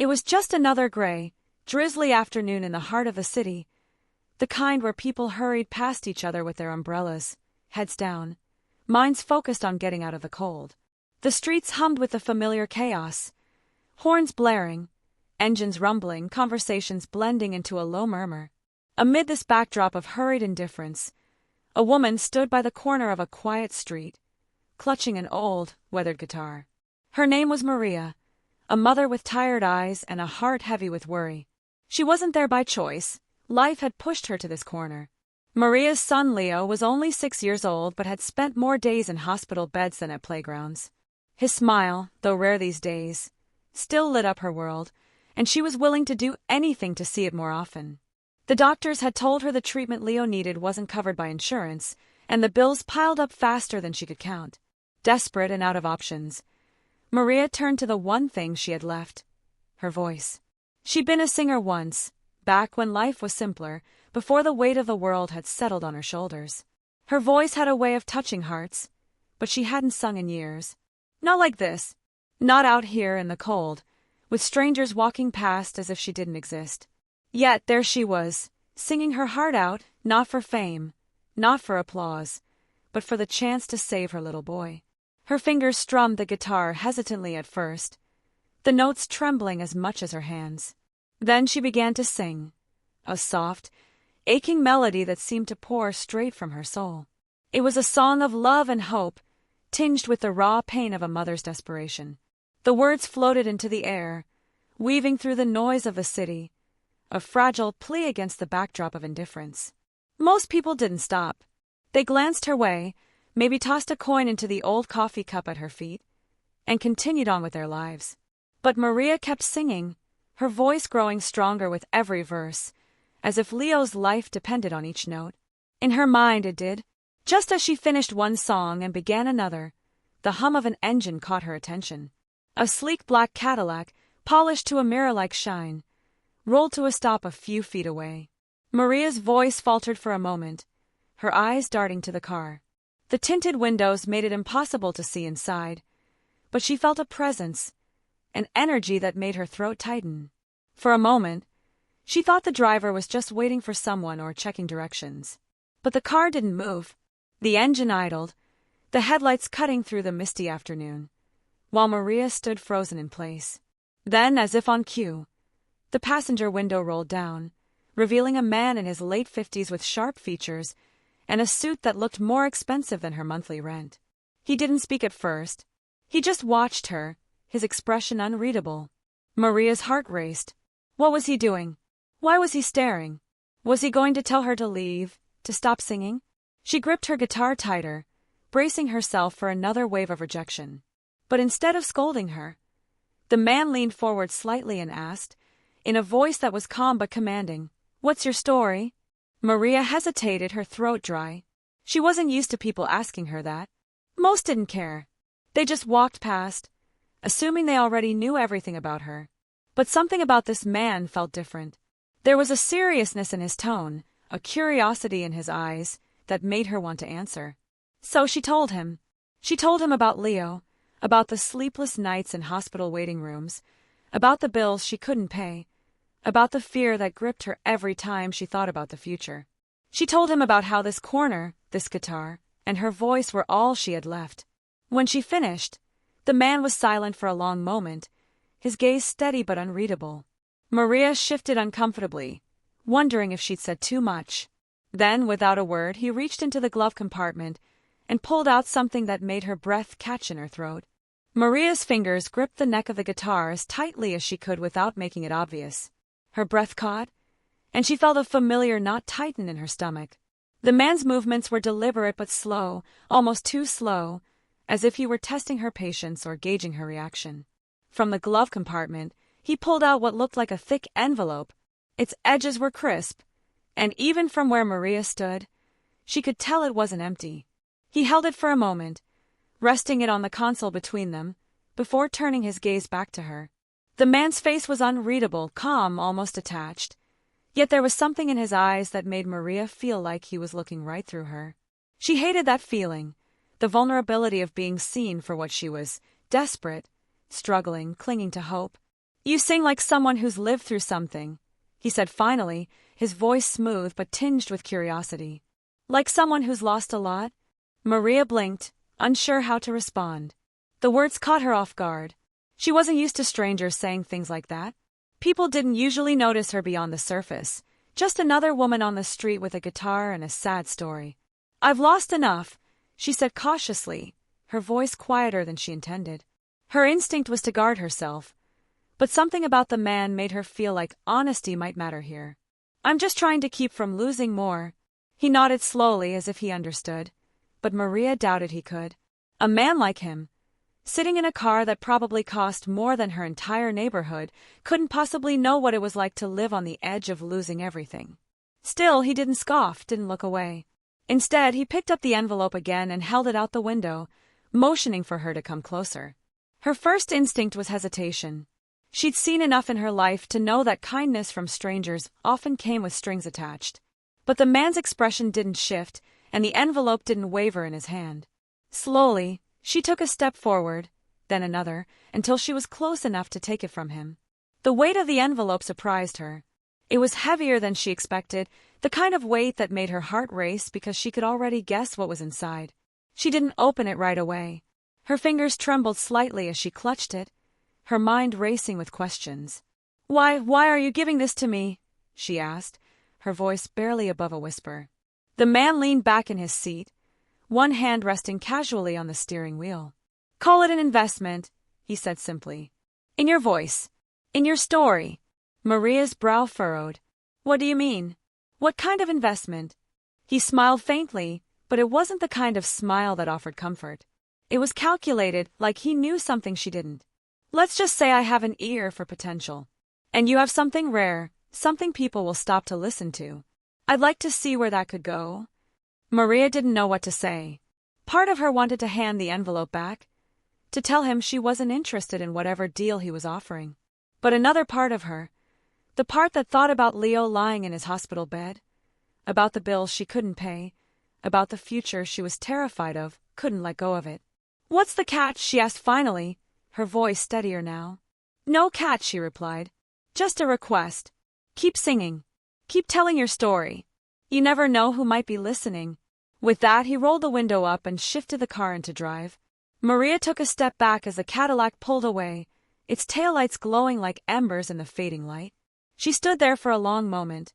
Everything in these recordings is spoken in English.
It was just another gray, drizzly afternoon in the heart of the city, the kind where people hurried past each other with their umbrellas, heads down, minds focused on getting out of the cold. The streets hummed with the familiar chaos, horns blaring, engines rumbling, conversations blending into a low murmur. Amid this backdrop of hurried indifference, a woman stood by the corner of a quiet street, clutching an old, weathered guitar. Her name was Maria, a mother with tired eyes and a heart heavy with worry. She wasn't there by choice. Life had pushed her to this corner. Maria's son Leo was only 6 years old but had spent more days in hospital beds than at playgrounds. His smile, though rare these days, still lit up her world, and she was willing to do anything to see it more often. The doctors had told her the treatment Leo needed wasn't covered by insurance, and the bills piled up faster than she could count. Desperate and out of options, Maria turned to the one thing she had left: her voice. She'd been a singer once, back when life was simpler, before the weight of the world had settled on her shoulders. Her voice had a way of touching hearts, but she hadn't sung in years. Not like this. Not out here in the cold, with strangers walking past as if she didn't exist. Yet there she was, singing her heart out, not for fame, not for applause, but for the chance to save her little boy. Her fingers strummed the guitar hesitantly at first, the notes trembling as much as her hands. Then she began to sing, a soft, aching melody that seemed to pour straight from her soul. It was a song of love and hope, tinged with the raw pain of a mother's desperation. The words floated into the air, weaving through the noise of the city, a fragile plea against the backdrop of indifference. Most people didn't stop. They glanced her way, maybe tossed a coin into the old coffee cup at her feet, and continued on with their lives. But Maria kept singing, her voice growing stronger with every verse, as if Leo's life depended on each note. In her mind it did. Just as she finished one song and began another, the hum of an engine caught her attention. A sleek black Cadillac, polished to a mirror-like shine, rolled to a stop a few feet away. Maria's voice faltered for a moment, her eyes darting to the car. The tinted windows made it impossible to see inside, but she felt a presence, an energy that made her throat tighten. For a moment, she thought the driver was just waiting for someone or checking directions. But the car didn't move. The engine idled, the headlights cutting through the misty afternoon, while Maria stood frozen in place. Then, as if on cue, the passenger window rolled down, revealing a man in his late 50s with sharp features and a suit that looked more expensive than her monthly rent. He didn't speak at first. He just watched her, his expression unreadable. Maria's heart raced. What was he doing? Why was he staring? Was he going to tell her to leave, to stop singing? She gripped her guitar tighter, bracing herself for another wave of rejection. But instead of scolding her, the man leaned forward slightly and asked, in a voice that was calm but commanding, "What's your story?" Maria hesitated, her throat dry. She wasn't used to people asking her that. Most didn't care. They just walked past, assuming they already knew everything about her. But something about this man felt different. There was a seriousness in his tone, a curiosity in his eyes, that made her want to answer. So she told him. She told him about Leo, about the sleepless nights in hospital waiting rooms, about the bills she couldn't pay, about the fear that gripped her every time she thought about the future. She told him about how this corner, this guitar, and her voice were all she had left. When she finished, the man was silent for a long moment, his gaze steady but unreadable. Maria shifted uncomfortably, wondering if she'd said too much. Then, without a word, he reached into the glove compartment and pulled out something that made her breath catch in her throat. Maria's fingers gripped the neck of the guitar as tightly as she could without making it obvious. Her breath caught, and she felt a familiar knot tighten in her stomach. The man's movements were deliberate but slow, almost too slow, as if he were testing her patience or gauging her reaction. From the glove compartment, he pulled out what looked like a thick envelope. Its edges were crisp, and even from where Maria stood, she could tell it wasn't empty. He held it for a moment, resting it on the console between them, before turning his gaze back to her. The man's face was unreadable, calm, almost detached, yet there was something in his eyes that made Maria feel like he was looking right through her. She hated that feeling, the vulnerability of being seen for what she was, desperate, struggling, clinging to hope. You sing like someone who's lived through something, he said finally, his voice smooth but tinged with curiosity. Like someone who's lost a lot? Maria blinked, unsure how to respond. The words caught her off guard. She wasn't used to strangers saying things like that. People didn't usually notice her beyond the surface, just another woman on the street with a guitar and a sad story. I've lost enough, she said cautiously, her voice quieter than she intended. Her instinct was to guard herself, but something about the man made her feel like honesty might matter here. I'm just trying to keep from losing more. He nodded slowly as if he understood, but Maria doubted he could. A man like him, sitting in a car that probably cost more than her entire neighborhood, couldn't possibly know what it was like to live on the edge of losing everything. Still, he didn't scoff, didn't look away. Instead, he picked up the envelope again and held it out the window, motioning for her to come closer. Her first instinct was hesitation. She'd seen enough in her life to know that kindness from strangers often came with strings attached. But the man's expression didn't shift, and the envelope didn't waver in his hand. Slowly, she took a step forward, then another, until she was close enough to take it from him. The weight of the envelope surprised her. It was heavier than she expected, the kind of weight that made her heart race because she could already guess what was inside. She didn't open it right away. Her fingers trembled slightly as she clutched it, her mind racing with questions. Why are you giving this to me?" she asked, her voice barely above a whisper. The man leaned back in his seat, one hand resting casually on the steering wheel. "Call it an investment," he said simply. "In your voice. In your story." Maria's brow furrowed. "What do you mean? What kind of investment?" He smiled faintly, but it wasn't the kind of smile that offered comfort. It was calculated, like he knew something she didn't. "Let's just say I have an ear for potential. And you have something rare, something people will stop to listen to. I'd like to see where that could go." Maria didn't know what to say. Part of her wanted to hand the envelope back, to tell him she wasn't interested in whatever deal he was offering. But another part of her, the part that thought about Leo lying in his hospital bed, about the bills she couldn't pay, about the future she was terrified of, couldn't let go of it. "What's the catch?" she asked finally, her voice steadier now. "No catch," she replied. "Just a request. Keep singing. Keep telling your story. You never know who might be listening." With that, he rolled the window up and shifted the car into drive. Maria took a step back as the Cadillac pulled away, its taillights glowing like embers in the fading light. She stood there for a long moment,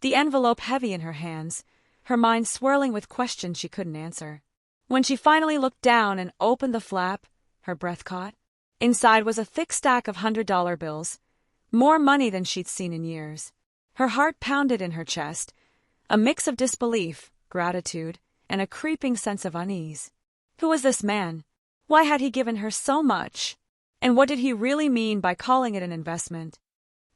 the envelope heavy in her hands, her mind swirling with questions she couldn't answer. When she finally looked down and opened the flap, her breath caught. Inside was a thick stack of $100 bills, more money than she'd seen in years. Her heart pounded in her chest, a mix of disbelief, gratitude, and a creeping sense of unease. Who was this man? Why had he given her so much? And what did he really mean by calling it an investment?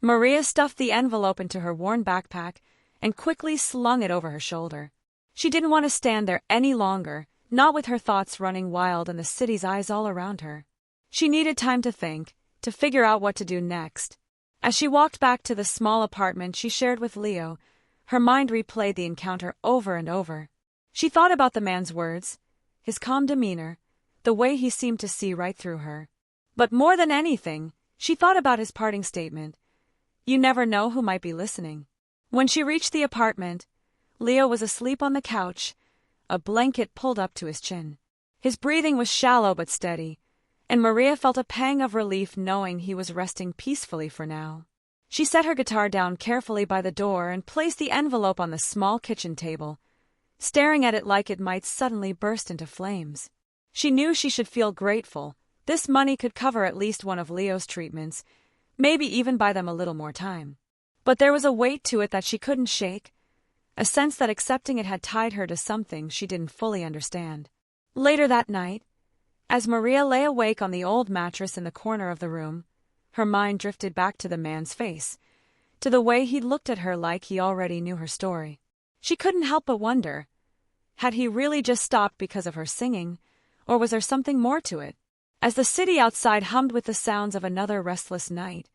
Maria stuffed the envelope into her worn backpack and quickly slung it over her shoulder. She didn't want to stand there any longer, not with her thoughts running wild and the city's eyes all around her. She needed time to think, to figure out what to do next. As she walked back to the small apartment she shared with Leo, her mind replayed the encounter over and over. She thought about the man's words, his calm demeanor, the way he seemed to see right through her. But more than anything, she thought about his parting statement. You never know who might be listening. When she reached the apartment, Leo was asleep on the couch, a blanket pulled up to his chin. His breathing was shallow but steady, and Maria felt a pang of relief knowing he was resting peacefully for now. She set her guitar down carefully by the door and placed the envelope on the small kitchen table, staring at it like it might suddenly burst into flames. She knew she should feel grateful. This money could cover at least one of Leo's treatments, maybe even buy them a little more time. But there was a weight to it that she couldn't shake, a sense that accepting it had tied her to something she didn't fully understand. Later that night, as Maria lay awake on the old mattress in the corner of the room, her mind drifted back to the man's face, to the way he'd looked at her like he already knew her story. She couldn't help but wonder, had he really just stopped because of her singing, or was there something more to it? As the city outside hummed with the sounds of another restless night,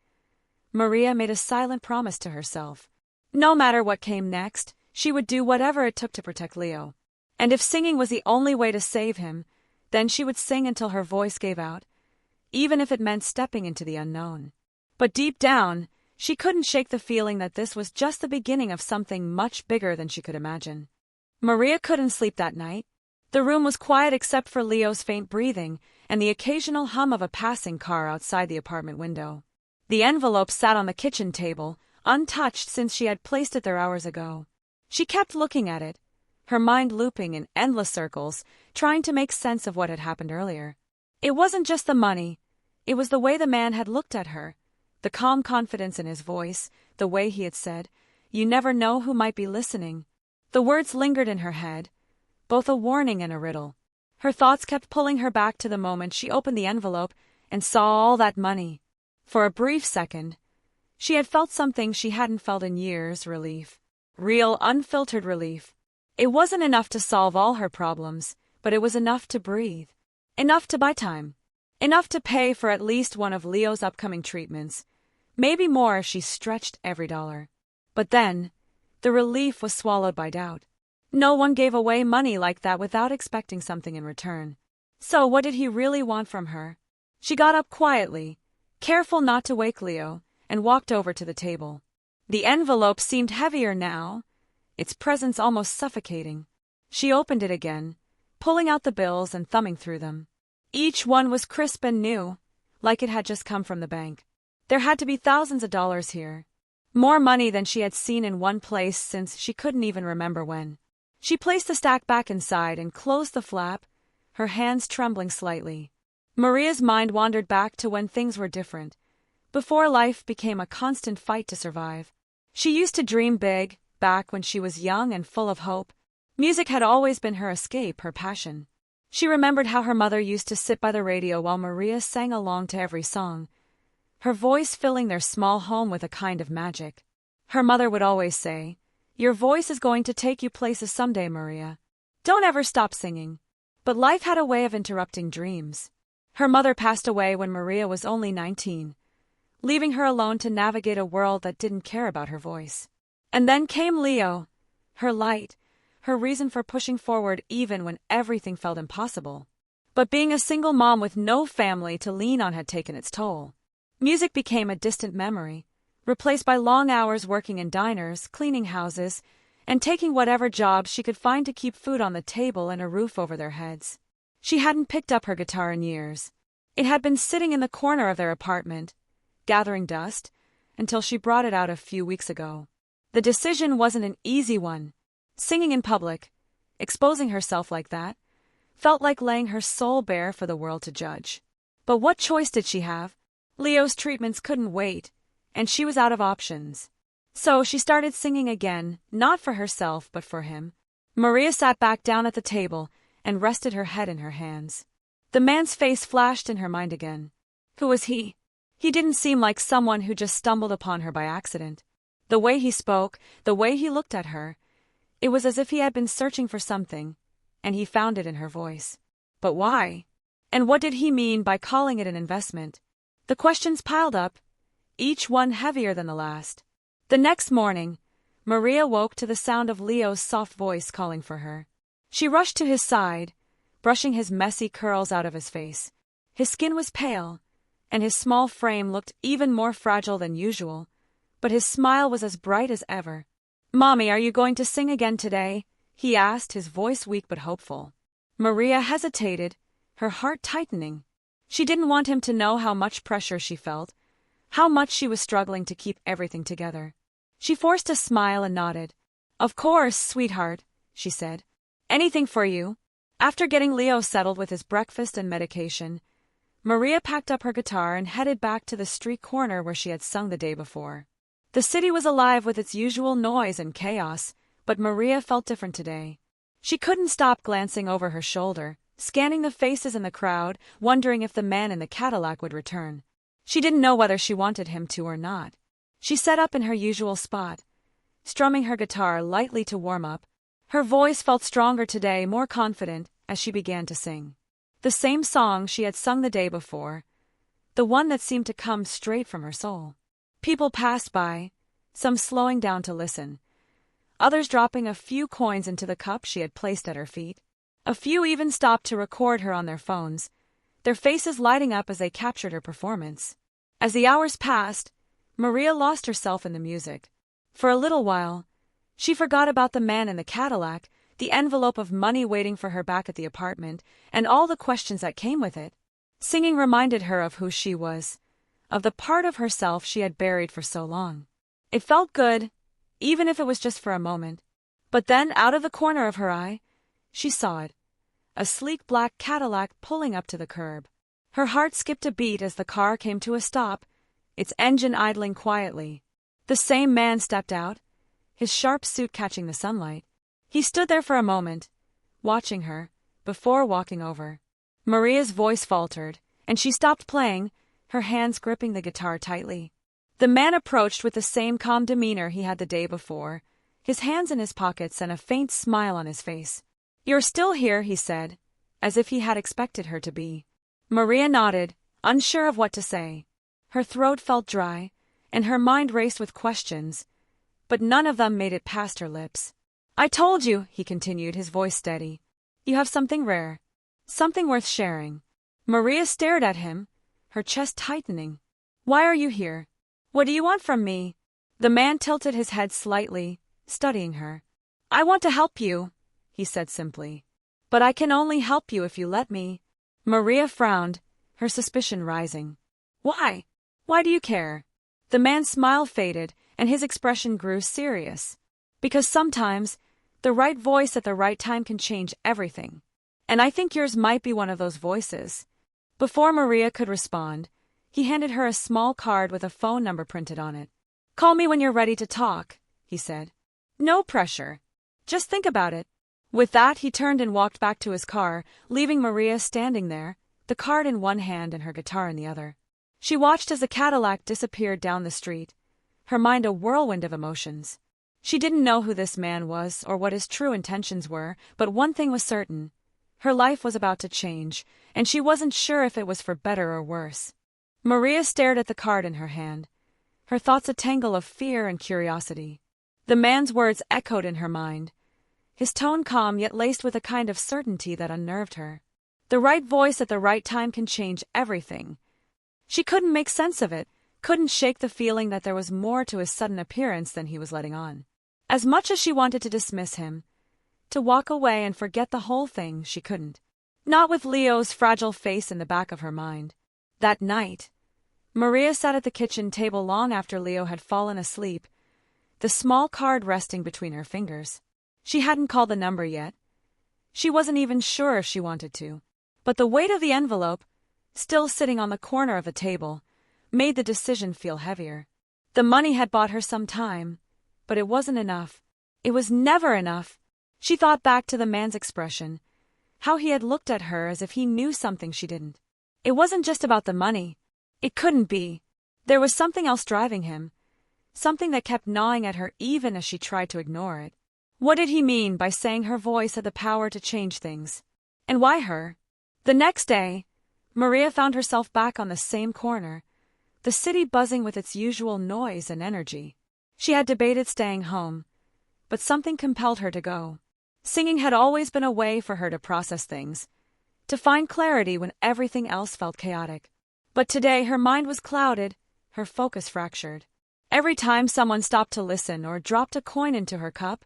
Maria made a silent promise to herself. No matter what came next, she would do whatever it took to protect Leo. And if singing was the only way to save him, then she would sing until her voice gave out, even if it meant stepping into the unknown. But deep down, she couldn't shake the feeling that this was just the beginning of something much bigger than she could imagine. Maria couldn't sleep that night. The room was quiet except for Leo's faint breathing and the occasional hum of a passing car outside the apartment window. The envelope sat on the kitchen table, untouched since she had placed it there hours ago. She kept looking at it, her mind looping in endless circles, trying to make sense of what had happened earlier. It wasn't just the money, it was the way the man had looked at her, the calm confidence in his voice, the way he had said, "You never know who might be listening." The words lingered in her head, both a warning and a riddle. Her thoughts kept pulling her back to the moment she opened the envelope and saw all that money. For a brief second, she had felt something she hadn't felt in years: relief. Real, unfiltered relief. It wasn't enough to solve all her problems, but it was enough to breathe. Enough to buy time. Enough to pay for at least one of Leo's upcoming treatments. Maybe more if she stretched every dollar. But then, the relief was swallowed by doubt. No one gave away money like that without expecting something in return. So what did he really want from her? She got up quietly, careful not to wake Leo, and walked over to the table. The envelope seemed heavier now, its presence almost suffocating. She opened it again, pulling out the bills and thumbing through them. Each one was crisp and new, like it had just come from the bank. There had to be thousands of dollars here. More money than she had seen in one place since she couldn't even remember when. She placed the stack back inside and closed the flap, her hands trembling slightly. Maria's mind wandered back to when things were different, before life became a constant fight to survive. She used to dream big, back when she was young and full of hope. Music had always been her escape, her passion. She remembered how her mother used to sit by the radio while Maria sang along to every song, her voice filling their small home with a kind of magic. Her mother would always say, "Your voice is going to take you places someday, Maria. Don't ever stop singing." But life had a way of interrupting dreams. Her mother passed away when Maria was only 19, leaving her alone to navigate a world that didn't care about her voice. And then came Leo, her light, her reason for pushing forward even when everything felt impossible. But being a single mom with no family to lean on had taken its toll. Music became a distant memory, replaced by long hours working in diners, cleaning houses, and taking whatever jobs she could find to keep food on the table and a roof over their heads. She hadn't picked up her guitar in years. It had been sitting in the corner of their apartment, gathering dust, until she brought it out a few weeks ago. The decision wasn't an easy one. Singing in public, exposing herself like that, felt like laying her soul bare for the world to judge. But what choice did she have? Leo's treatments couldn't wait, and she was out of options. So she started singing again, not for herself but for him. Maria sat back down at the table and rested her head in her hands. The man's face flashed in her mind again. Who was he? He didn't seem like someone who just stumbled upon her by accident. The way he spoke, the way he looked at her, it was as if he had been searching for something, and he found it in her voice. But why? And what did he mean by calling it an investment? The questions piled up, each one heavier than the last. The next morning, Maria woke to the sound of Leo's soft voice calling for her. She rushed to his side, brushing his messy curls out of his face. His skin was pale, and his small frame looked even more fragile than usual, but his smile was as bright as ever. "Mommy, are you going to sing again today?" he asked, his voice weak but hopeful. Maria hesitated, her heart tightening. She didn't want him to know how much pressure she felt, how much she was struggling to keep everything together. She forced a smile and nodded. "Of course, sweetheart," she said. "Anything for you." After getting Leo settled with his breakfast and medication, Maria packed up her guitar and headed back to the street corner where she had sung the day before. The city was alive with its usual noise and chaos, but Maria felt different today. She couldn't stop glancing over her shoulder, scanning the faces in the crowd, wondering if the man in the Cadillac would return. She didn't know whether she wanted him to or not. She sat up in her usual spot, strumming her guitar lightly to warm up. Her voice felt stronger today, more confident, as she began to sing. The same song she had sung the day before, the one that seemed to come straight from her soul. People passed by, some slowing down to listen, others dropping a few coins into the cup she had placed at her feet. A few even stopped to record her on their phones, their faces lighting up as they captured her performance. As the hours passed, Maria lost herself in the music. For a little while, she forgot about the man in the Cadillac, the envelope of money waiting for her back at the apartment, and all the questions that came with it. Singing reminded her of who she was, of the part of herself she had buried for so long. It felt good, even if it was just for a moment. But then, out of the corner of her eye, she saw it. A sleek black Cadillac pulling up to the curb. Her heart skipped a beat as the car came to a stop, its engine idling quietly. The same man stepped out, his sharp suit catching the sunlight. He stood there for a moment, watching her, before walking over. Maria's voice faltered, and she stopped playing, her hands gripping the guitar tightly. The man approached with the same calm demeanor he had the day before, his hands in his pockets and a faint smile on his face. "You're still here," he said, as if he had expected her to be. Maria nodded, unsure of what to say. Her throat felt dry, and her mind raced with questions, but none of them made it past her lips. "I told you," he continued, his voice steady. "You have something rare. Something worth sharing." Maria stared at him, her chest tightening. "Why are you here? What do you want from me?" The man tilted his head slightly, studying her. "I want to help you," he said simply. "But I can only help you if you let me." Maria frowned, her suspicion rising. "Why? Why do you care?" The man's smile faded, and his expression grew serious. "Because sometimes, the right voice at the right time can change everything. And I think yours might be one of those voices." Before Maria could respond, he handed her a small card with a phone number printed on it. "Call me when you're ready to talk," he said. "No pressure. Just think about it." With that, he turned and walked back to his car, leaving Maria standing there, the card in one hand and her guitar in the other. She watched as the Cadillac disappeared down the street, her mind a whirlwind of emotions. She didn't know who this man was or what his true intentions were, but one thing was certain. Her life was about to change, and she wasn't sure if it was for better or worse. Maria stared at the card in her hand, her thoughts a tangle of fear and curiosity. The man's words echoed in her mind, his tone calm yet laced with a kind of certainty that unnerved her. The right voice at the right time can change everything. She couldn't make sense of it, couldn't shake the feeling that there was more to his sudden appearance than he was letting on. As much as she wanted to dismiss him, to walk away and forget the whole thing, she couldn't. Not with Leo's fragile face in the back of her mind. That night, Maria sat at the kitchen table long after Leo had fallen asleep, the small card resting between her fingers. She hadn't called the number yet. She wasn't even sure if she wanted to. But the weight of the envelope, still sitting on the corner of the table, made the decision feel heavier. The money had bought her some time, but it wasn't enough. It was never enough. She thought back to the man's expression, how he had looked at her as if he knew something she didn't. It wasn't just about the money. It couldn't be. There was something else driving him, something that kept gnawing at her even as she tried to ignore it. What did he mean by saying her voice had the power to change things? And why her? The next day, Maria found herself back on the same corner, the city buzzing with its usual noise and energy. She had debated staying home, but something compelled her to go. Singing had always been a way for her to process things, to find clarity when everything else felt chaotic. But today her mind was clouded, her focus fractured. Every time someone stopped to listen or dropped a coin into her cup,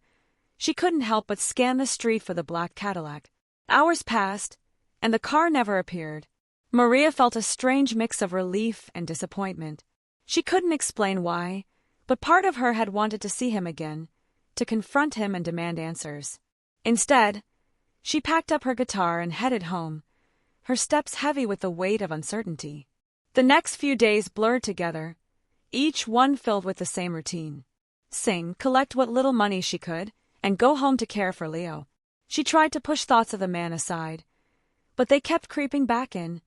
she couldn't help but scan the street for the black Cadillac. Hours passed, and the car never appeared. Maria felt a strange mix of relief and disappointment. She couldn't explain why, but part of her had wanted to see him again, to confront him and demand answers. Instead, she packed up her guitar and headed home, her steps heavy with the weight of uncertainty. The next few days blurred together, each one filled with the same routine. Sing, collect what little money she could, and go home to care for Leo. She tried to push thoughts of the man aside, but they kept creeping back in,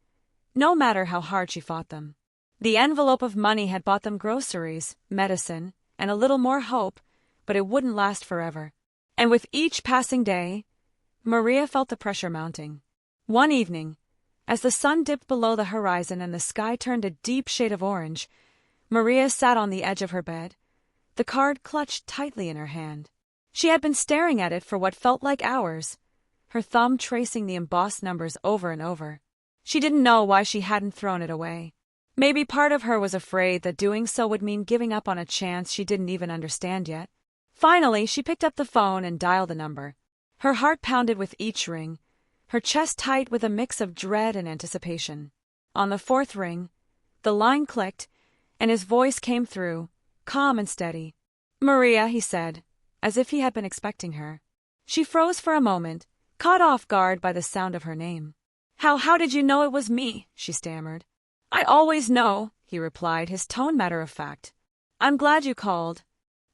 no matter how hard she fought them. The envelope of money had bought them groceries, medicine, and a little more hope, but it wouldn't last forever. And with each passing day, Maria felt the pressure mounting. One evening, as the sun dipped below the horizon and the sky turned a deep shade of orange, Maria sat on the edge of her bed, the card clutched tightly in her hand. She had been staring at it for what felt like hours, her thumb tracing the embossed numbers over and over. She didn't know why she hadn't thrown it away. Maybe part of her was afraid that doing so would mean giving up on a chance she didn't even understand yet. Finally, she picked up the phone and dialed the number. Her heart pounded with each ring, her chest tight with a mix of dread and anticipation. On the fourth ring, the line clicked, and his voice came through, calm and steady. "Maria," he said, as if he had been expecting her. She froze for a moment, caught off guard by the sound of her name. How did you know it was me?" she stammered. "I always know," he replied, his tone matter-of-fact. "I'm glad you called."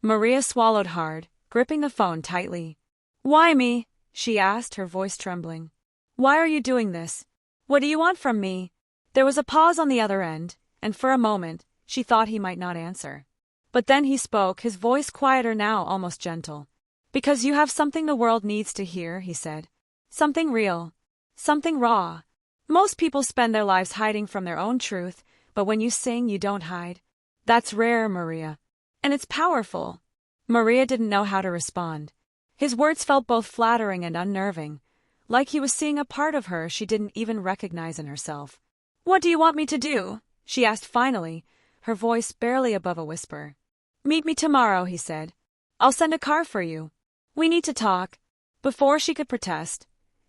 Maria swallowed hard, gripping the phone tightly. "Why me?" she asked, her voice trembling. "Why are you doing this? What do you want from me?" There was a pause on the other end, and for a moment, she thought he might not answer. But then he spoke, his voice quieter now, almost gentle. "Because you have something the world needs to hear," he said. "Something real. Something raw. Most people spend their lives hiding from their own truth, but when you sing, you don't hide. That's rare, Maria. And it's powerful." Maria didn't know how to respond. His words felt both flattering and unnerving, like he was seeing a part of her she didn't even recognize in herself. "What do you want me to do?" she asked finally, her voice barely above a whisper. "Meet me tomorrow," he said. "I'll send a car for you. We need to talk." Before she could protest,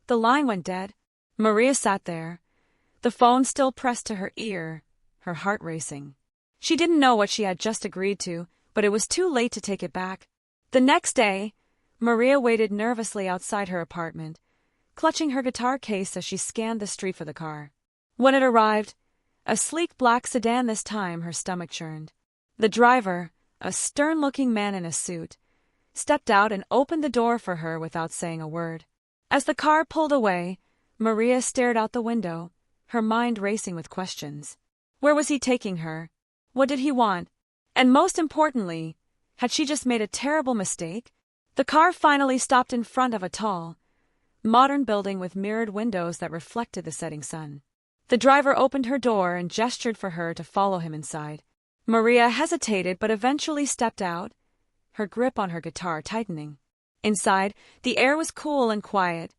the line went dead. Maria sat there, the phone still pressed to her ear, her heart racing. She didn't know what she had just agreed to, but it was too late to take it back. The next day, Maria waited nervously outside her apartment, clutching her guitar case as she scanned the street for the car. When it arrived, a sleek black sedan this time, her stomach churned. The driver, a stern-looking man in a suit, stepped out and opened the door for her without saying a word. As the car pulled away, Maria stared out the window, her mind racing with questions. Where was he taking her? What did he want? And most importantly, had she just made a terrible mistake? The car finally stopped in front of a tall, modern building with mirrored windows that reflected the setting sun. The driver opened her door and gestured for her to follow him inside. Maria hesitated but eventually stepped out, her grip on her guitar tightening. Inside, the air was cool and quiet,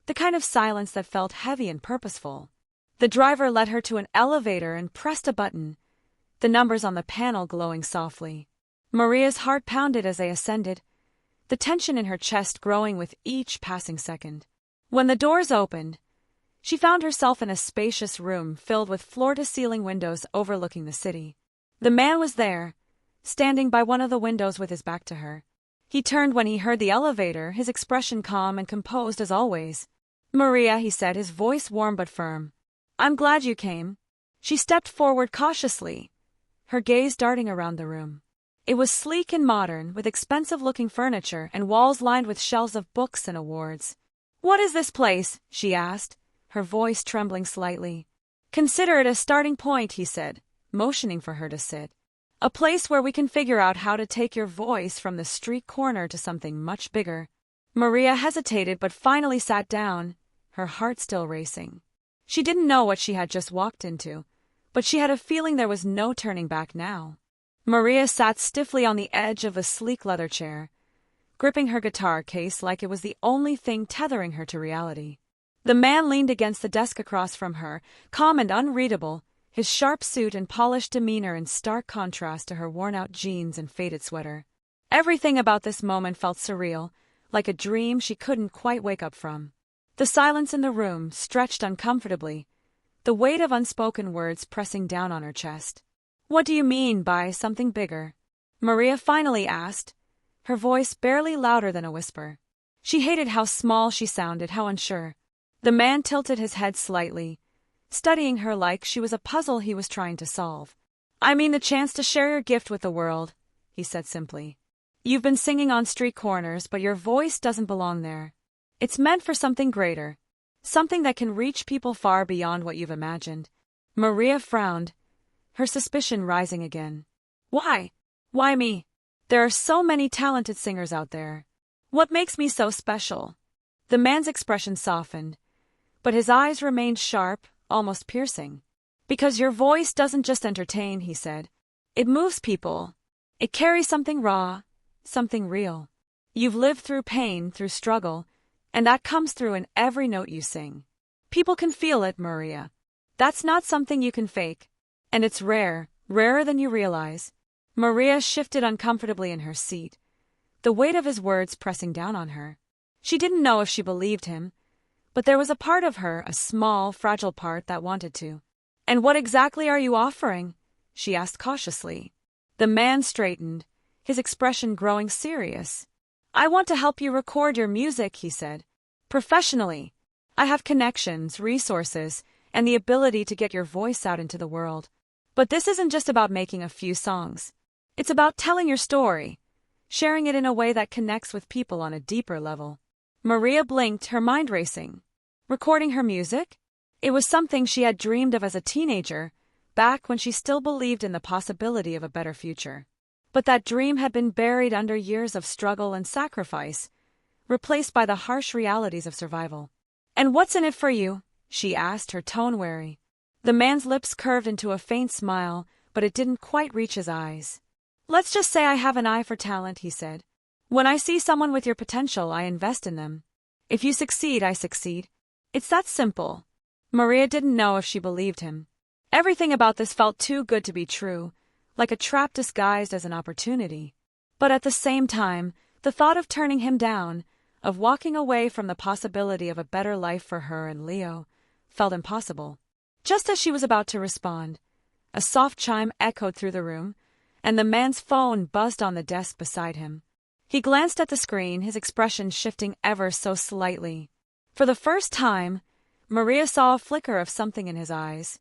the kind of silence that felt heavy and purposeful. The driver led her to an elevator and pressed a button, the numbers on the panel glowing softly. Maria's heart pounded as they ascended, the tension in her chest growing with each passing second. When the doors opened, she found herself in a spacious room filled with floor-to-ceiling windows overlooking the city. The man was there, standing by one of the windows with his back to her. He turned when he heard the elevator, his expression calm and composed as always. "Maria," he said, his voice warm but firm. "I'm glad you came." She stepped forward cautiously, her gaze darting around the room. It was sleek and modern, with expensive-looking furniture and walls lined with shelves of books and awards. "What is this place?" she asked, her voice trembling slightly. "Consider it a starting point," he said, motioning for her to sit. "A place where we can figure out how to take your voice from the street corner to something much bigger." Maria hesitated but finally sat down, her heart still racing. She didn't know what she had just walked into, but she had a feeling there was no turning back now. Maria sat stiffly on the edge of a sleek leather chair, gripping her guitar case like it was the only thing tethering her to reality. The man leaned against the desk across from her, calm and unreadable, his sharp suit and polished demeanor in stark contrast to her worn-out jeans and faded sweater. Everything about this moment felt surreal, like a dream she couldn't quite wake up from. The silence in the room stretched uncomfortably, the weight of unspoken words pressing down on her chest. "What do you mean by something bigger?" Maria finally asked, her voice barely louder than a whisper. She hated how small she sounded, how unsure. The man tilted his head slightly, studying her like she was a puzzle he was trying to solve. "I mean the chance to share your gift with the world," he said simply. "You've been singing on street corners, but your voice doesn't belong there. It's meant for something greater, something that can reach people far beyond what you've imagined." Maria frowned, her suspicion rising again. "Why? Why me? There are so many talented singers out there. What makes me so special?" The man's expression softened, but his eyes remained sharp, almost piercing. "Because your voice doesn't just entertain," he said. "It moves people. It carries something raw, something real. You've lived through pain, through struggle, and that comes through in every note you sing. People can feel it, Maria. That's not something you can fake. And it's rare, rarer than you realize. Maria shifted uncomfortably in her seat, the weight of his words pressing down on her. She didn't know if she believed him, but there was a part of her, a small, fragile part, that wanted to. "And what exactly are you offering?" she asked cautiously. The man straightened, his expression growing serious. "I want to help you record your music," he said. "Professionally. I have connections, resources, and the ability to get your voice out into the world. But this isn't just about making a few songs. It's about telling your story, sharing it in a way that connects with people on a deeper level." Maria blinked, her mind racing. Recording her music? It was something she had dreamed of as a teenager, back when she still believed in the possibility of a better future. But that dream had been buried under years of struggle and sacrifice, replaced by the harsh realities of survival. "And what's in it for you?" she asked, her tone wary. The man's lips curved into a faint smile, but it didn't quite reach his eyes. "Let's just say I have an eye for talent," he said. "When I see someone with your potential, I invest in them. If you succeed, I succeed. It's that simple." Maria didn't know if she believed him. Everything about this felt too good to be true, like a trap disguised as an opportunity. But at the same time, the thought of turning him down, of walking away from the possibility of a better life for her and Leo, felt impossible. Just as she was about to respond, a soft chime echoed through the room, and the man's phone buzzed on the desk beside him. He glanced at the screen, his expression shifting ever so slightly. For the first time, Maria saw a flicker of something in his eyes,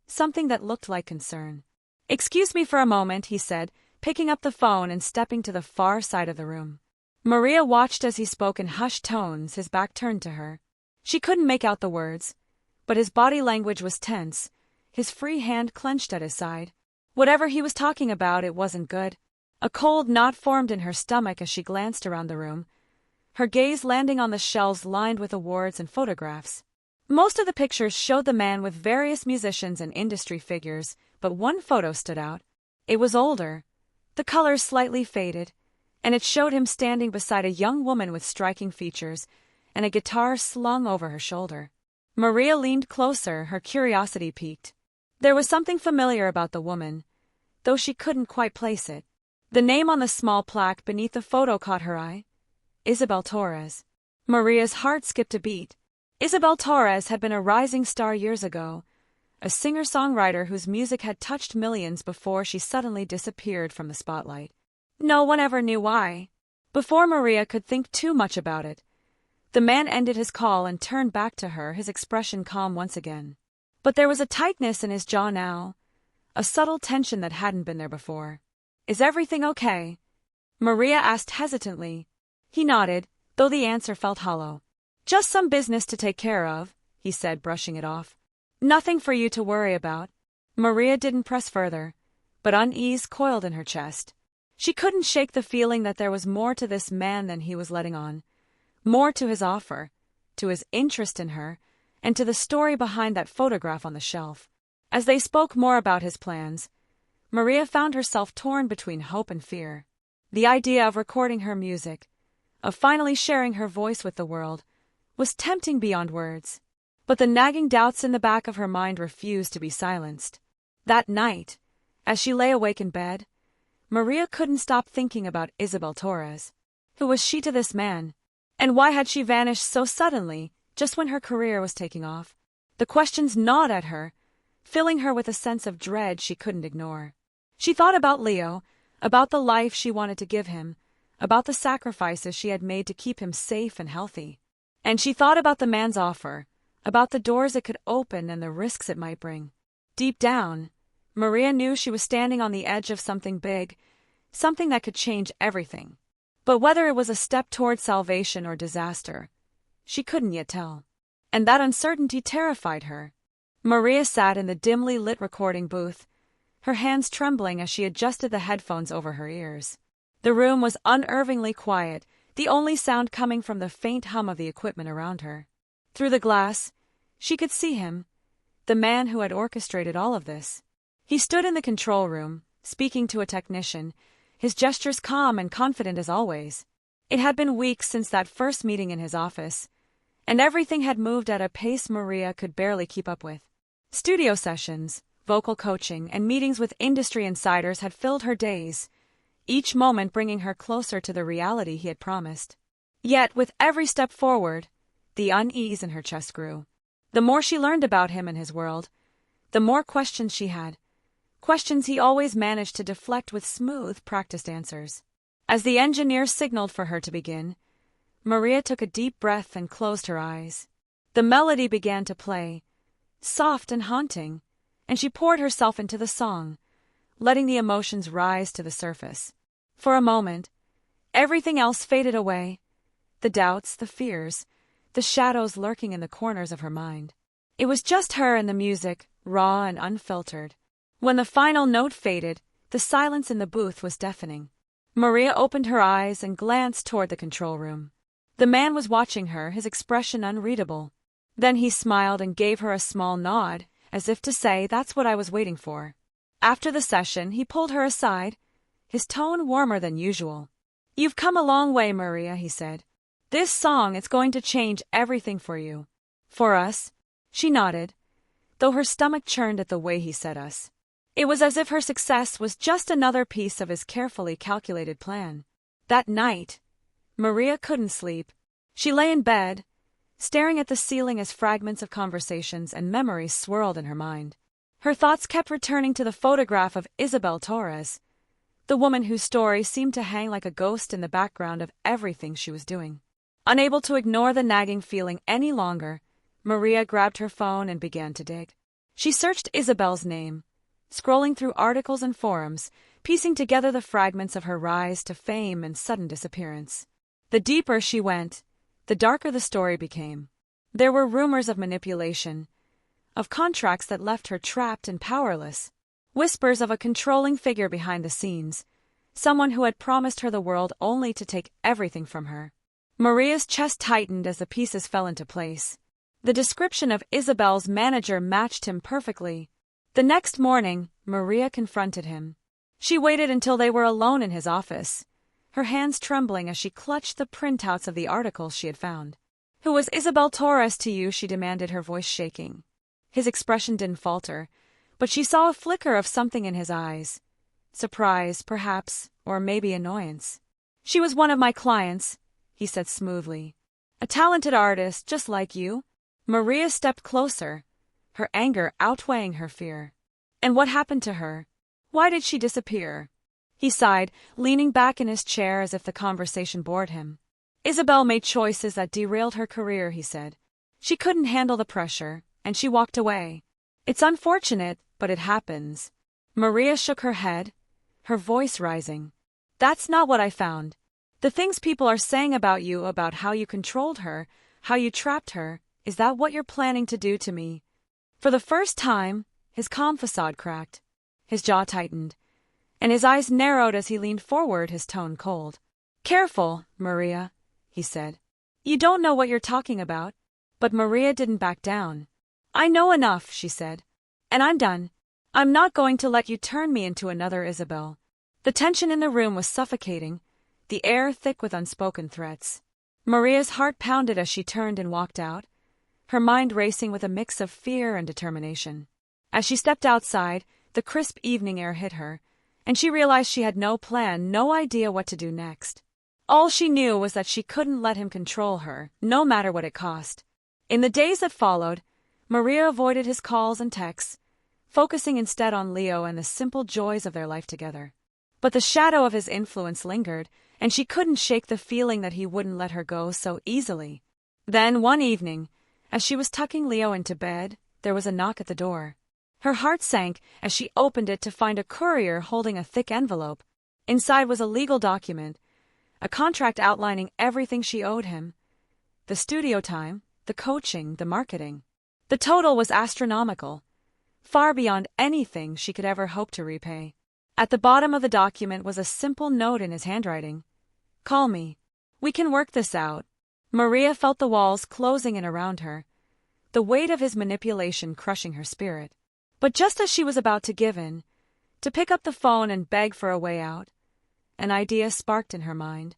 something that looked like concern. "Excuse me for a moment," he said, picking up the phone and stepping to the far side of the room. Maria watched as he spoke in hushed tones, his back turned to her. She couldn't make out the words, but his body language was tense, his free hand clenched at his side. Whatever he was talking about, it wasn't good. A cold knot formed in her stomach as she glanced around the room, her gaze landing on the shelves lined with awards and photographs. Most of the pictures showed the man with various musicians and industry figures, but one photo stood out. It was older, the colors slightly faded, and it showed him standing beside a young woman with striking features and a guitar slung over her shoulder. Maria leaned closer, her curiosity piqued. There was something familiar about the woman, though she couldn't quite place it. The name on the small plaque beneath the photo caught her eye. Isabel Torres. Maria's heart skipped a beat. Isabel Torres had been a rising star years ago, a singer-songwriter whose music had touched millions before she suddenly disappeared from the spotlight. No one ever knew why. Before Maria could think too much about it, the man ended his call and turned back to her, his expression calm once again. But there was a tightness in his jaw now, a subtle tension that hadn't been there before. "Is everything okay?" Maria asked hesitantly. He nodded, though the answer felt hollow. "Just some business to take care of," he said, brushing it off. "Nothing for you to worry about." Maria didn't press further, but unease coiled in her chest. She couldn't shake the feeling that there was more to this man than he was letting on, more to his offer, to his interest in her, and to the story behind that photograph on the shelf. As they spoke more about his plans, Maria found herself torn between hope and fear. The idea of recording her music, of finally sharing her voice with the world, was tempting beyond words. But the nagging doubts in the back of her mind refused to be silenced. That night, as she lay awake in bed, Maria couldn't stop thinking about Isabel Torres. Who was she to this man? And why had she vanished so suddenly, just when her career was taking off? The questions gnawed at her, filling her with a sense of dread she couldn't ignore. She thought about Leo, about the life she wanted to give him, about the sacrifices she had made to keep him safe and healthy. And she thought about the man's offer, about the doors it could open and the risks it might bring. Deep down, Maria knew she was standing on the edge of something big, something that could change everything. But whether it was a step toward salvation or disaster, she couldn't yet tell. And that uncertainty terrified her. Maria sat in the dimly lit recording booth, her hands trembling as she adjusted the headphones over her ears. The room was unnervingly quiet, the only sound coming from the faint hum of the equipment around her. Through the glass, she could see him, the man who had orchestrated all of this. He stood in the control room, speaking to a technician, his gestures calm and confident as always. It had been weeks since that first meeting in his office, and everything had moved at a pace Maria could barely keep up with. Studio sessions, vocal coaching, and meetings with industry insiders had filled her days, each moment bringing her closer to the reality he had promised. Yet, with every step forward, the unease in her chest grew. The more she learned about him and his world, the more questions she had. Questions he always managed to deflect with smooth, practiced answers. As the engineer signaled for her to begin, Maria took a deep breath and closed her eyes. The melody began to play, soft and haunting, and she poured herself into the song, letting the emotions rise to the surface. For a moment, everything else faded away, the doubts, the fears, the shadows lurking in the corners of her mind. It was just her and the music, raw and unfiltered. When the final note faded, the silence in the booth was deafening. Maria opened her eyes and glanced toward the control room. The man was watching her, his expression unreadable. Then he smiled and gave her a small nod, as if to say, "That's what I was waiting for." After the session, he pulled her aside, his tone warmer than usual. "You've come a long way, Maria," he said. "This song, it's going to change everything for you." "For us?" She nodded, though her stomach churned at the way he said us. It was as if her success was just another piece of his carefully calculated plan. That night, Maria couldn't sleep. She lay in bed, staring at the ceiling as fragments of conversations and memories swirled in her mind. Her thoughts kept returning to the photograph of Isabel Torres, the woman whose story seemed to hang like a ghost in the background of everything she was doing. Unable to ignore the nagging feeling any longer, Maria grabbed her phone and began to dig. She searched Isabel's name, scrolling through articles and forums, piecing together the fragments of her rise to fame and sudden disappearance. The deeper she went, the darker the story became. There were rumors of manipulation, of contracts that left her trapped and powerless, whispers of a controlling figure behind the scenes, someone who had promised her the world only to take everything from her. Maria's chest tightened as the pieces fell into place. The description of Isabel's manager matched him perfectly. The next morning, Maria confronted him. She waited until they were alone in his office, her hands trembling as she clutched the printouts of the articles she had found. "Who was Isabel Torres to you?" she demanded, her voice shaking. His expression didn't falter, but she saw a flicker of something in his eyes. Surprise, perhaps, or maybe annoyance. "She was one of my clients," he said smoothly. "A talented artist, just like you." Maria stepped closer, her anger outweighing her fear. "And what happened to her? Why did she disappear?" He sighed, leaning back in his chair as if the conversation bored him. "Isabel made choices that derailed her career," he said. "She couldn't handle the pressure, and she walked away. It's unfortunate, but it happens." Maria shook her head, her voice rising. "That's not what I found. The things people are saying about you, about how you controlled her, how you trapped her, is that what you're planning to do to me?" For the first time, his calm facade cracked. His jaw tightened, and his eyes narrowed as he leaned forward, his tone cold. "Careful, Maria," he said. "You don't know what you're talking about." But Maria didn't back down. "I know enough," she said. "And I'm done. I'm not going to let you turn me into another Isabel." The tension in the room was suffocating, the air thick with unspoken threats. Maria's heart pounded as she turned and walked out, her mind racing with a mix of fear and determination. As she stepped outside, the crisp evening air hit her, and she realized she had no plan, no idea what to do next. All she knew was that she couldn't let him control her, no matter what it cost. In the days that followed, Maria avoided his calls and texts, focusing instead on Leo and the simple joys of their life together. But the shadow of his influence lingered, and she couldn't shake the feeling that he wouldn't let her go so easily. Then, one evening, as she was tucking Leo into bed, there was a knock at the door. Her heart sank as she opened it to find a courier holding a thick envelope. Inside was a legal document, a contract outlining everything she owed him. The studio time, the coaching, the marketing. The total was astronomical, far beyond anything she could ever hope to repay. At the bottom of the document was a simple note in his handwriting. "Call me. We can work this out." Maria felt the walls closing in around her, the weight of his manipulation crushing her spirit. But just as she was about to give in, to pick up the phone and beg for a way out, an idea sparked in her mind,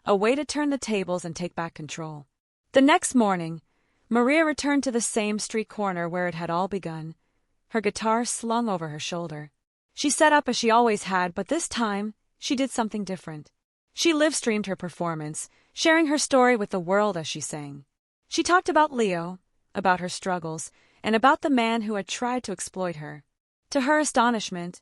a way to turn the tables and take back control. The next morning, Maria returned to the same street corner where it had all begun, her guitar slung over her shoulder. She set up as she always had, but this time, she did something different. She live-streamed her performance, sharing her story with the world as she sang. She talked about Leo, about her struggles, and about the man who had tried to exploit her. To her astonishment,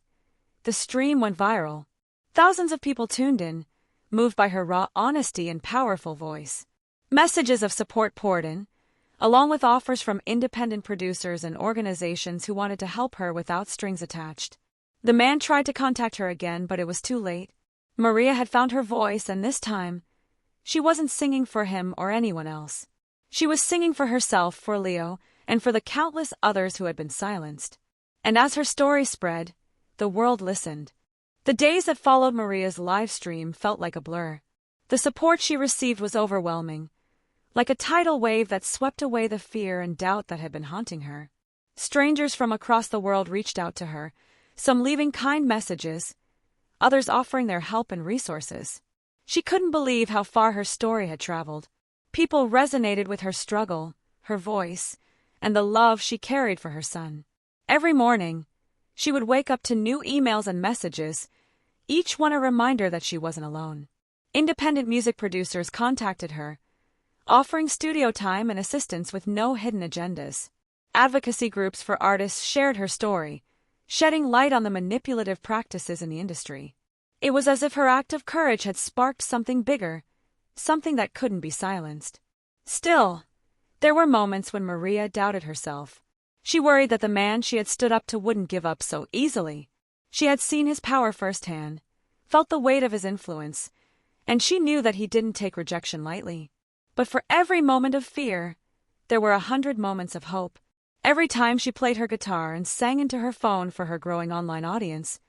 the stream went viral. Thousands of people tuned in, moved by her raw honesty and powerful voice. Messages of support poured in, along with offers from independent producers and organizations who wanted to help her without strings attached. The man tried to contact her again, but it was too late. Maria had found her voice, and this time, she wasn't singing for him or anyone else. She was singing for herself, for Leo, and for the countless others who had been silenced. And as her story spread, the world listened. The days that followed Maria's live stream felt like a blur. The support she received was overwhelming, like a tidal wave that swept away the fear and doubt that had been haunting her. Strangers from across the world reached out to her, some leaving kind messages, others offering their help and resources. She couldn't believe how far her story had traveled. People resonated with her struggle, her voice, and the love she carried for her son. Every morning, she would wake up to new emails and messages, each one a reminder that she wasn't alone. Independent music producers contacted her, offering studio time and assistance with no hidden agendas. Advocacy groups for artists shared her story, shedding light on the manipulative practices in the industry. It was as if her act of courage had sparked something bigger, something that couldn't be silenced. Still, there were moments when Maria doubted herself. She worried that the man she had stood up to wouldn't give up so easily. She had seen his power firsthand, felt the weight of his influence, and she knew that he didn't take rejection lightly. But for every moment of fear, there were 100 moments of hope. Every time she played her guitar and sang into her phone for her growing online audience,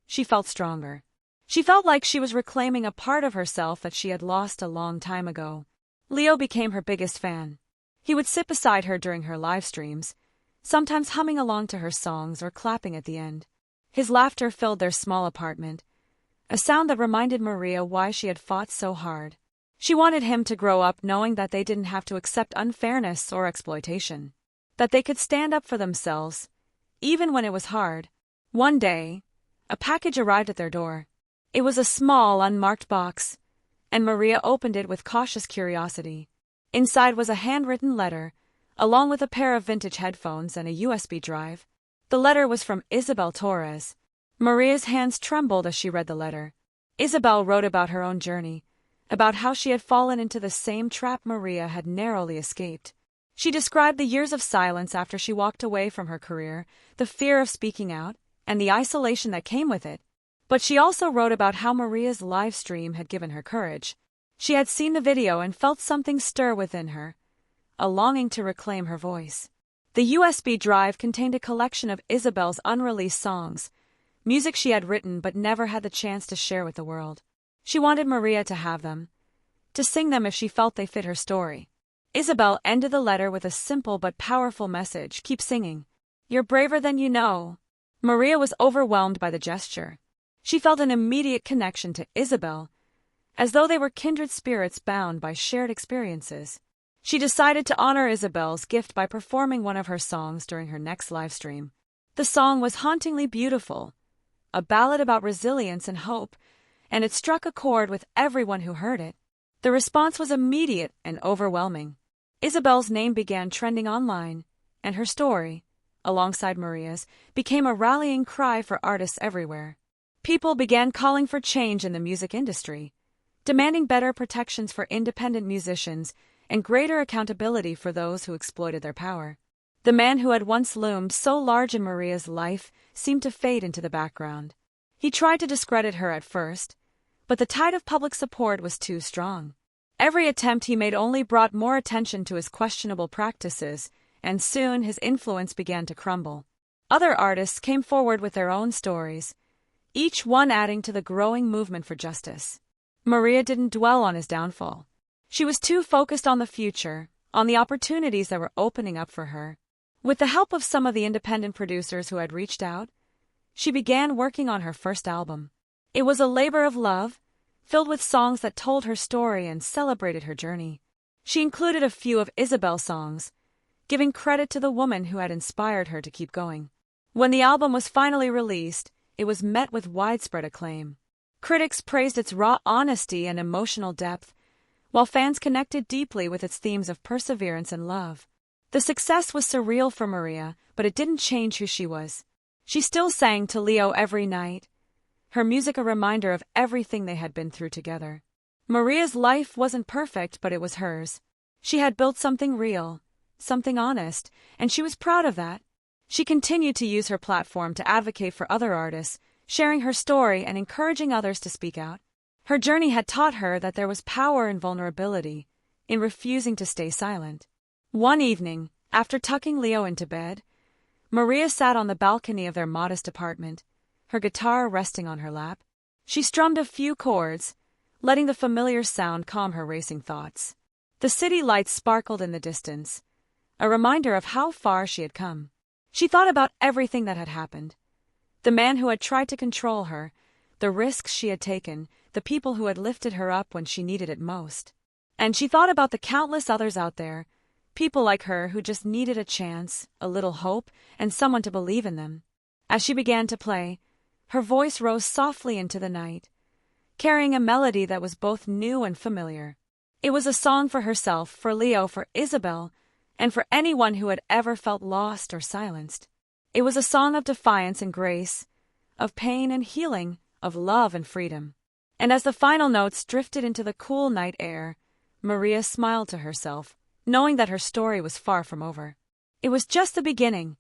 she felt stronger. She felt like she was reclaiming a part of herself that she had lost a long time ago. Leo became her biggest fan. He would sit beside her during her live streams, sometimes humming along to her songs or clapping at the end. His laughter filled their small apartment, a sound that reminded Maria why she had fought so hard. She wanted him to grow up knowing that they didn't have to accept unfairness or exploitation, that they could stand up for themselves, even when it was hard. One day, a package arrived at their door. It was a small, unmarked box, and Maria opened it with cautious curiosity. Inside was a handwritten letter, along with a pair of vintage headphones and a USB drive. The letter was from Isabel Torres. Maria's hands trembled as she read the letter. Isabel wrote about her own journey, about how she had fallen into the same trap Maria had narrowly escaped. She described the years of silence after she walked away from her career, the fear of speaking out, and the isolation that came with it. But she also wrote about how Maria's live stream had given her courage. She had seen the video and felt something stir within her, a longing to reclaim her voice. The USB drive contained a collection of Isabel's unreleased songs, music she had written but never had the chance to share with the world. She wanted Maria to have them, to sing them if she felt they fit her story. Isabel ended the letter with a simple but powerful message: keep singing. You're braver than you know. Maria was overwhelmed by the gesture. She felt an immediate connection to Isabel, as though they were kindred spirits bound by shared experiences. She decided to honor Isabel's gift by performing one of her songs during her next live stream. The song was hauntingly beautiful, a ballad about resilience and hope, and it struck a chord with everyone who heard it. The response was immediate and overwhelming. Isabel's name began trending online, and her story, alongside Maria's, became a rallying cry for artists everywhere. People began calling for change in the music industry, demanding better protections for independent musicians and greater accountability for those who exploited their power. The man who had once loomed so large in Maria's life seemed to fade into the background. He tried to discredit her at first, but the tide of public support was too strong. Every attempt he made only brought more attention to his questionable practices, and soon his influence began to crumble. Other artists came forward with their own stories, each one adding to the growing movement for justice. Maria didn't dwell on his downfall. She was too focused on the future, on the opportunities that were opening up for her. With the help of some of the independent producers who had reached out, she began working on her first album. It was a labor of love, filled with songs that told her story and celebrated her journey. She included a few of Isabel's songs, giving credit to the woman who had inspired her to keep going. When the album was finally released, it was met with widespread acclaim. Critics praised its raw honesty and emotional depth, while fans connected deeply with its themes of perseverance and love. The success was surreal for Maria, but it didn't change who she was. She still sang to Leo every night, her music a reminder of everything they had been through together. Maria's life wasn't perfect, but it was hers. She had built something real, something honest, and she was proud of that. She continued to use her platform to advocate for other artists, sharing her story and encouraging others to speak out. Her journey had taught her that there was power in vulnerability, in refusing to stay silent. One evening, after tucking Leo into bed, Maria sat on the balcony of their modest apartment, her guitar resting on her lap. She strummed a few chords, letting the familiar sound calm her racing thoughts. The city lights sparkled in the distance, a reminder of how far she had come. She thought about everything that had happened. The man who had tried to control her, the risks she had taken, the people who had lifted her up when she needed it most. And she thought about the countless others out there, people like her who just needed a chance, a little hope, and someone to believe in them. As she began to play, her voice rose softly into the night, carrying a melody that was both new and familiar. It was a song for herself, for Leo, for Isabel, and for anyone who had ever felt lost or silenced. It was a song of defiance and grace, of pain and healing, of love and freedom. And as the final notes drifted into the cool night air, Maria smiled to herself, knowing that her story was far from over. It was just the beginning,